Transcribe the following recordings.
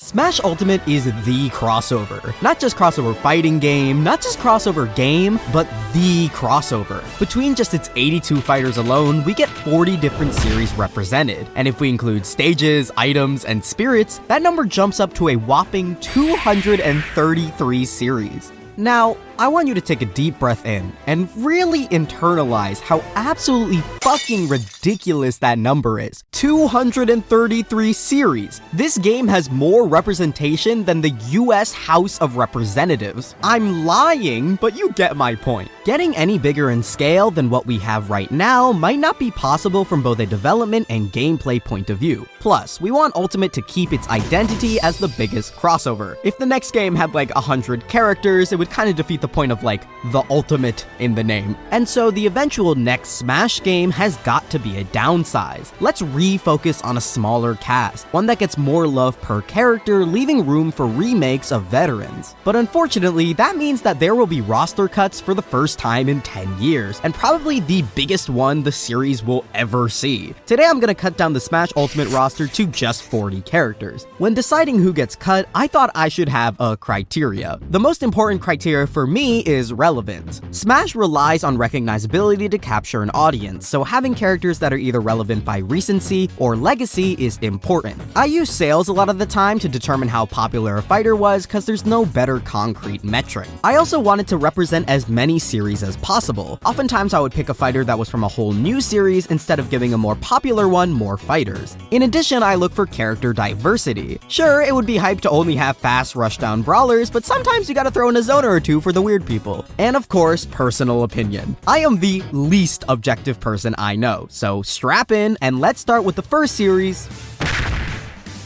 Smash Ultimate is the crossover. Not just crossover fighting game, not just crossover game, but the crossover. Between just its 82 fighters alone, we get 40 different series represented. And if we include stages, items, and spirits, that number jumps up to a whopping 233 series. Now, I want you to take a deep breath in and really internalize how absolutely fucking ridiculous that number is. 233 series. This game has more representation than the US House of Representatives. I'm lying, but you get my point. Getting any bigger in scale than what we have right now might not be possible from both a development and gameplay point of view. Plus, we want Ultimate to keep its identity as the biggest crossover. If the next game had like 100 characters, it would kind of defeat the point of like the ultimate in the name. And so the eventual next Smash game has got to be a downsize. Let's refocus on a smaller cast, one that gets more love per character, leaving room for remakes of veterans. But unfortunately, that means that there will be roster cuts for the first time in 10 years, and probably the biggest one the series will ever see. Today I'm gonna cut down the Smash Ultimate roster to just 40 characters. When deciding who gets cut, I thought I should have a criteria. The most important criteria for me is relevant. Smash relies on recognizability to capture an audience, so having characters that are either relevant by recency or legacy is important. I use sales a lot of the time to determine how popular a fighter was because there's no better concrete metric. I also wanted to represent as many series as possible. Oftentimes I would pick a fighter that was from a whole new series instead of giving a more popular one more fighters. In addition, I look for character diversity. Sure, it would be hype to only have fast rushdown brawlers, but sometimes you gotta throw in a zoner or two for the weird people. And of course, personal opinion. I am the least objective person I know, so strap in and let's start with the first series.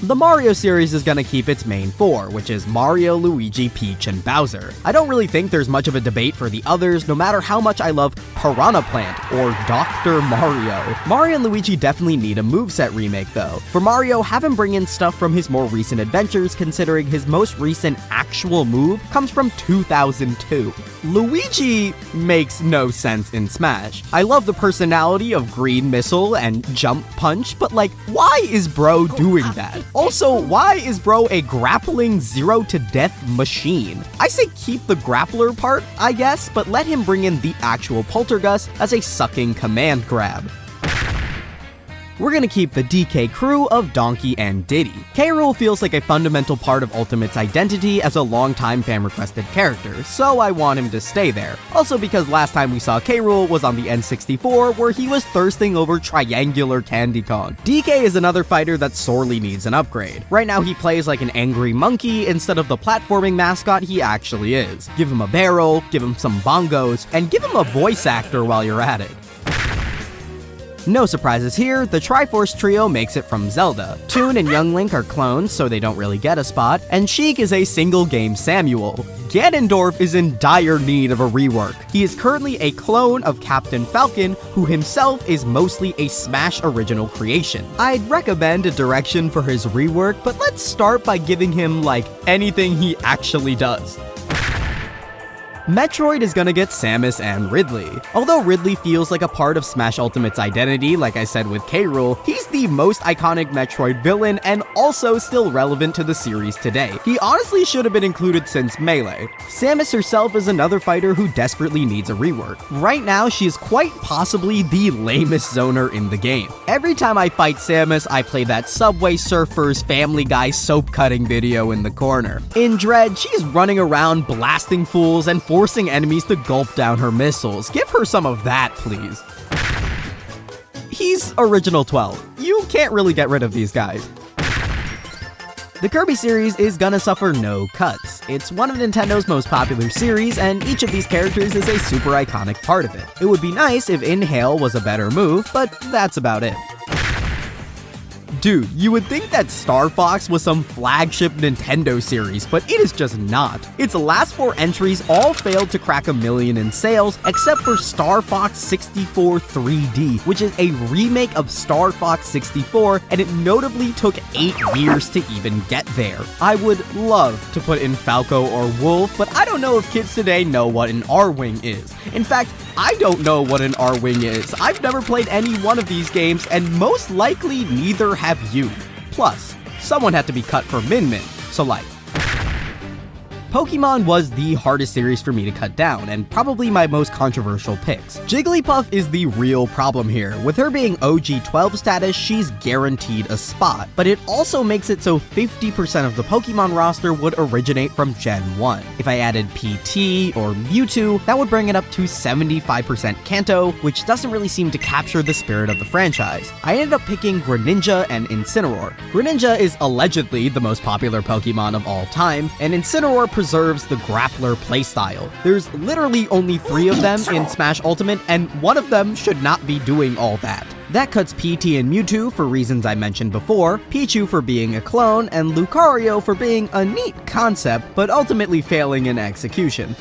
The Mario series is gonna keep its main four, which is Mario, Luigi, Peach, and Bowser. I don't really think there's much of a debate for the others, no matter how much I love Piranha Plant or Dr. Mario. Mario and Luigi definitely need a moveset remake though. For Mario, have him bring in stuff from his more recent adventures, considering his most recent actual move comes from 2002. Luigi makes no sense in Smash. I love the personality of Green Missile and Jump Punch, but like, why is bro doing that? Also, why is bro a grappling zero to death machine? I say keep the grappler part, I guess, but let him bring in the actual Poltergust as a sucking command grab. We're gonna keep the DK crew of Donkey and Diddy. K. Rool feels like a fundamental part of Ultimate's identity as a longtime fan-requested character, so I want him to stay there. Also because last time we saw K. Rool was on the N64, where he was thirsting over triangular Candy Kong. DK is another fighter that sorely needs an upgrade. Right now he plays like an angry monkey instead of the platforming mascot he actually is. Give him a barrel, give him some bongos, and give him a voice actor while you're at it. No surprises here, the Triforce trio makes it from Zelda. Toon and Young Link are clones, so they don't really get a spot, and Sheik is a single-game Samuel. Ganondorf is in dire need of a rework. He is currently a clone of Captain Falcon, who himself is mostly a Smash original creation. I'd recommend a direction for his rework, but let's start by giving him, like, anything he actually does. Metroid is gonna get Samus and Ridley. Although Ridley feels like a part of Smash Ultimate's identity, like I said with K. Rool, he's the most iconic Metroid villain and also still relevant to the series today. He honestly should have been included since Melee. Samus herself is another fighter who desperately needs a rework. Right now, she is quite possibly the lamest zoner in the game. Every time I fight Samus, I play that Subway Surfers Family Guy soap cutting video in the corner. In Dread, she's running around blasting fools and forcing enemies to gulp down her missiles. Give her some of that, please. He's original 12. You can't really get rid of these guys. The Kirby series is gonna suffer no cuts. It's one of Nintendo's most popular series, and each of these characters is a super iconic part of it. It would be nice if Inhale was a better move, but that's about it. Dude, you would think that Star Fox was some flagship Nintendo series, but it is just not. Its last 4 entries all failed to crack 1 million in sales, except for Star Fox 64 3D, which is a remake of Star Fox 64, and it notably took 8 years to even get there. I would love to put in Falco or Wolf, but I don't know if kids today know what an R-Wing is. In fact, I don't know what an R-Wing is. I've never played any one of these games, and most likely neither have you. Plus, someone had to be cut for Min Min. So like, Pokemon was the hardest series for me to cut down, and probably my most controversial picks. Jigglypuff is the real problem here. With her being OG 12 status, she's guaranteed a spot, but it also makes it so 50% of the Pokemon roster would originate from Gen 1. If I added PT or Mewtwo, that would bring it up to 75% Kanto, which doesn't really seem to capture the spirit of the franchise. I ended up picking Greninja and Incineroar. Greninja is allegedly the most popular Pokemon of all time, and Incineroar preserves the grappler playstyle. There's literally only 3 of them in Smash Ultimate, and one of them should not be doing all that. That cuts PT and Mewtwo for reasons I mentioned before, Pichu for being a clone, and Lucario for being a neat concept, but ultimately failing in execution.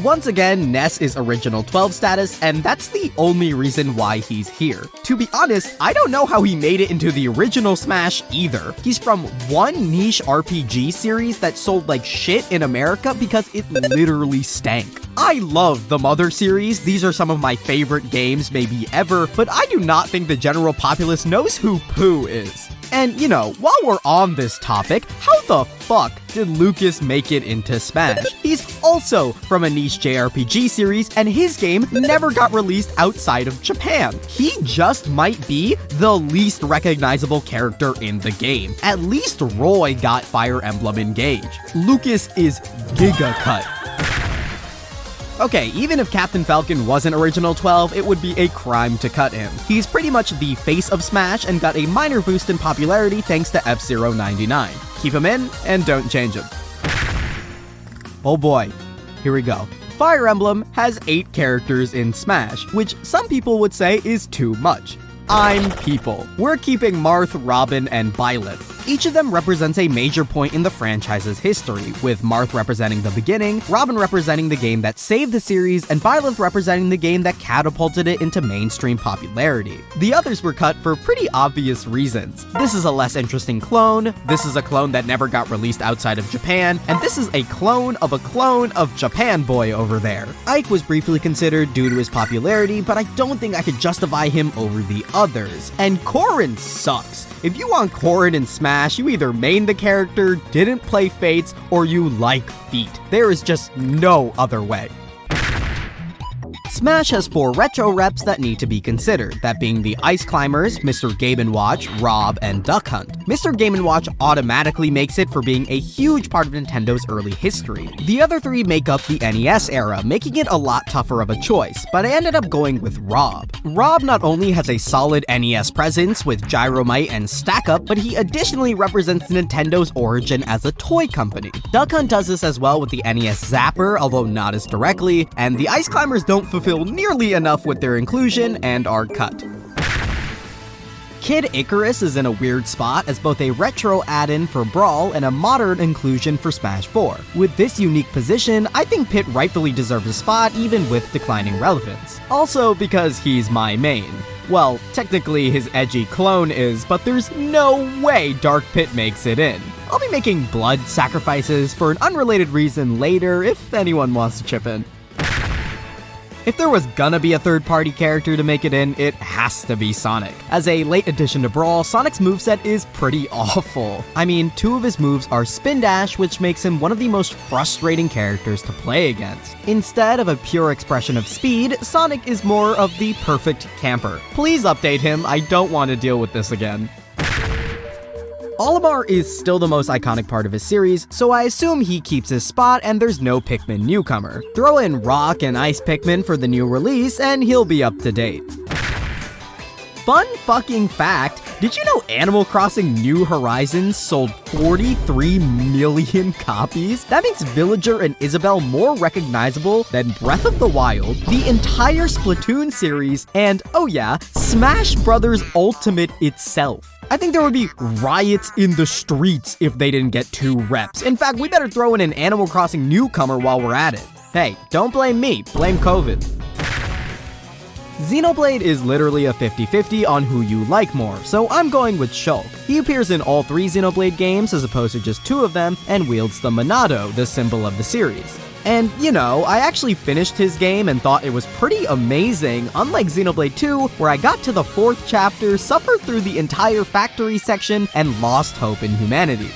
Once again, Ness is original 12 status, and that's the only reason why he's here. To be honest, I don't know how he made it into the original Smash either. He's from one niche RPG series that sold like shit in America because it literally stank. I love the Mother series, these are some of my favorite games maybe ever, but I do not think the general populace knows who Pooh is. And, you know, while we're on this topic, how the fuck did Lucas make it into Smash? He's also from a niche JRPG series, and his game never got released outside of Japan. He just might be the least recognizable character in the game. At least Roy got Fire Emblem Engage. Lucas is Giga Cut. Okay, even if Captain Falcon wasn't original 12, it would be a crime to cut him. He's pretty much the face of Smash and got a minor boost in popularity thanks to F-Zero 99. Keep him in and don't change him. Oh boy, here we go. Fire Emblem has 8 characters in Smash, which some people would say is too much. I'm people. We're keeping Marth, Robin, and Byleth. Each of them represents a major point in the franchise's history, with Marth representing the beginning, Robin representing the game that saved the series, and Byleth representing the game that catapulted it into mainstream popularity. The others were cut for pretty obvious reasons. This is a less interesting clone, this is a clone that never got released outside of Japan, and this is a clone of Japan Boy over there. Ike was briefly considered due to his popularity, but I don't think I could justify him over the others. And Corrin sucks. If you want Corrin in Smash, you either main the character, didn't play Fates, or you like feet. There is just no other way. Smash has 4 retro reps that need to be considered, that being the Ice Climbers, Mr. Game & Watch, Rob, and Duck Hunt. Mr. Game & Watch automatically makes it for being a huge part of Nintendo's early history. The other 3 make up the NES era, making it a lot tougher of a choice, but I ended up going with Rob. Rob not only has a solid NES presence with Gyromite and Stack Up, but he additionally represents Nintendo's origin as a toy company. Duck Hunt does this as well with the NES Zapper, although not as directly, and the Ice Climbers don't fulfill nearly enough with their inclusion and are cut. Kid Icarus is in a weird spot as both a retro add-in for Brawl and a modern inclusion for Smash 4. With this unique position, I think Pit rightfully deserves a spot even with declining relevance. Also because he's my main. Well, technically his edgy clone is, but there's no way Dark Pit makes it in. I'll be making blood sacrifices for an unrelated reason later if anyone wants to chip in. If there was gonna be a third-party character to make it in, it has to be Sonic. As a late addition to Brawl, Sonic's moveset is pretty awful. I mean, 2 of his moves are Spin Dash, which makes him one of the most frustrating characters to play against. Instead of a pure expression of speed, Sonic is more of the perfect camper. Please update him, I don't want to deal with this again. Olimar is still the most iconic part of his series, so I assume he keeps his spot and there's no Pikmin newcomer. Throw in Rock and Ice Pikmin for the new release and he'll be up to date. Fun fucking fact, did you know Animal Crossing New Horizons sold 43 million copies? That makes Villager and Isabelle more recognizable than Breath of the Wild, the entire Splatoon series, and, oh yeah, Smash Bros. Ultimate itself. I think there would be riots in the streets if they didn't get 2 reps. In fact, we better throw in an Animal Crossing newcomer while we're at it. Hey, don't blame me, blame COVID. Xenoblade is literally a 50-50 on who you like more, so I'm going with Shulk. He appears in all 3 Xenoblade games as opposed to just 2 of them, and wields the Monado, the symbol of the series. And, you know, I actually finished his game and thought it was pretty amazing, unlike Xenoblade 2, where I got to the 4th chapter, suffered through the entire factory section, and lost hope in humanity.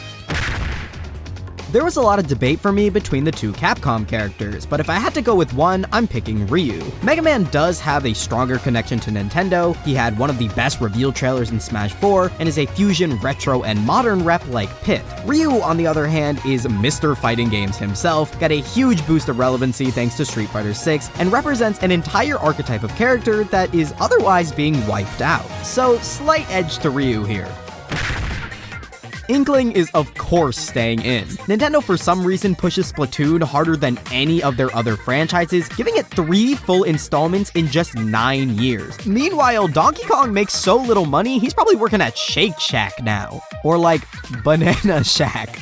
There was a lot of debate for me between the two Capcom characters, but if I had to go with one, I'm picking Ryu. Mega Man does have a stronger connection to Nintendo, he had one of the best reveal trailers in Smash 4, and is a fusion retro and modern rep like Pit. Ryu, on the other hand, is Mr. Fighting Games himself, got a huge boost of relevancy thanks to Street Fighter 6, and represents an entire archetype of character that is otherwise being wiped out. So, slight edge to Ryu here. Inkling is of course staying in. Nintendo for some reason pushes Splatoon harder than any of their other franchises, giving it 3 full installments in just 9 years. Meanwhile, Donkey Kong makes so little money, he's probably working at Shake Shack now. Or like, Banana Shack.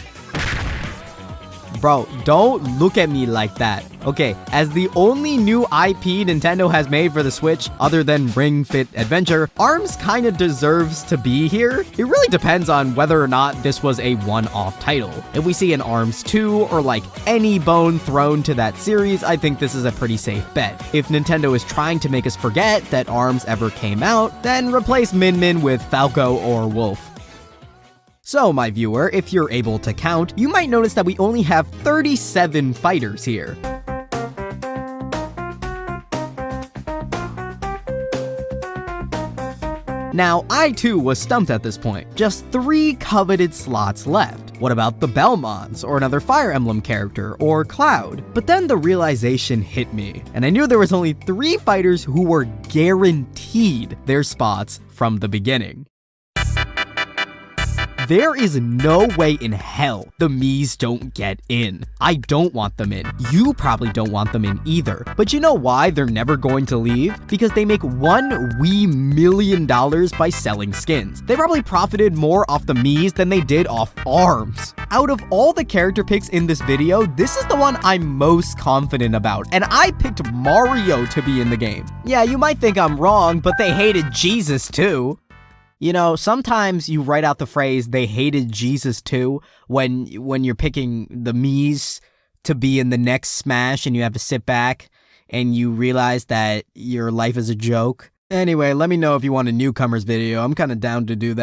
Bro, don't look at me like that. Okay, as the only new IP Nintendo has made for the Switch, other than Ring Fit Adventure, ARMS kinda deserves to be here. It really depends on whether or not this was a one-off title. If we see an ARMS 2 or like any bone thrown to that series, I think this is a pretty safe bet. If Nintendo is trying to make us forget that ARMS ever came out, then replace Min Min with Falco or Wolf. So, my viewer, if you're able to count, you might notice that we only have 37 fighters here. Now, I too was stumped at this point. Just 3 coveted slots left. What about the Belmonts, or another Fire Emblem character, or Cloud? But then the realization hit me, and I knew there was only 3 fighters who were guaranteed their spots from the beginning. There is no way in hell the Miis don't get in. I don't want them in. You probably don't want them in either. But you know why they're never going to leave? Because they make $1 wee million by selling skins. They probably profited more off the Miis than they did off ARMS. Out of all the character picks in this video, this is the one I'm most confident about, and I picked Mario to be in the game. Yeah, you might think I'm wrong, but they hated Jesus too. You know, sometimes you write out the phrase, they hated Jesus too, when you're picking the Miis to be in the next Smash and you have to sit back and you realize that your life is a joke. Anyway, let me know if you want a newcomers video. I'm kind of down to do that.